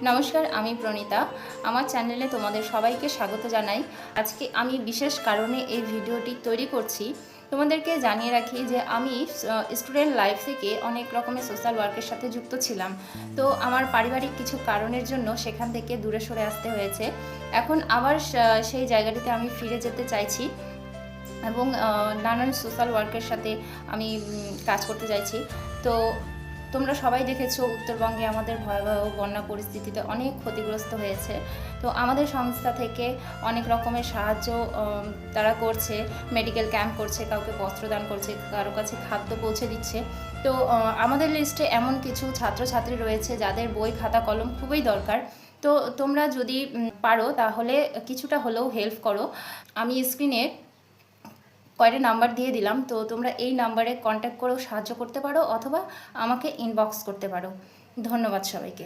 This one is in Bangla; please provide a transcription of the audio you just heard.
নমস্কার, আমি প্রণীতা। আমার চ্যানেলে তোমাদের সবাইকে স্বাগত জানাই। আজকে আমি বিশেষ কারণে এই ভিডিওটি তৈরি করছি। তোমাদেরকে জানিয়ে রাখি যে আমি স্টুডেন্ট লাইফ থেকে অনেক রকমের সোশ্যাল ওয়ার্কের সাথে যুক্ত ছিলাম। তো আমার পারিবারিক কিছু কারণের জন্য সেখান থেকে দূরে সরে আসতে হয়েছে। এখন আবার সেই জায়গাটিতে আমি ফিরে যেতে চাইছি এবং নানান সোশ্যাল ওয়ার্কের সাথে আমি কাজ করতে চাইছি। তো তোমরা সবাই দেখেছো উত্তরবঙ্গে আমাদের ভয়াবহ বন্যা পরিস্থিতিতে অনেক ক্ষতিগ্রস্ত হয়েছে। তো আমাদের সংস্থা থেকে অনেক রকমের সাহায্য তারা করছে, মেডিকেল ক্যাম্প করছে, কাউকে বস্ত্রদান করছে, কারো কাছে খাদ্য পৌঁছে দিচ্ছে। তো আমাদের লিস্টে এমন কিছু ছাত্রছাত্রী রয়েছে যাদের বই খাতা কলম খুবই দরকার। তো তোমরা যদি পারো তাহলে কিছুটা হলেও হেল্প করো। আমি স্ক্রিনে কয়টা নাম্বার দিয়ে দিলাম, তো তোমরা এই নাম্বারে কন্ট্যাক্ট করেও সাহায্য করতে পারো অথবা আমাকে ইনবক্স করতে পারো। ধন্যবাদ সবাইকে।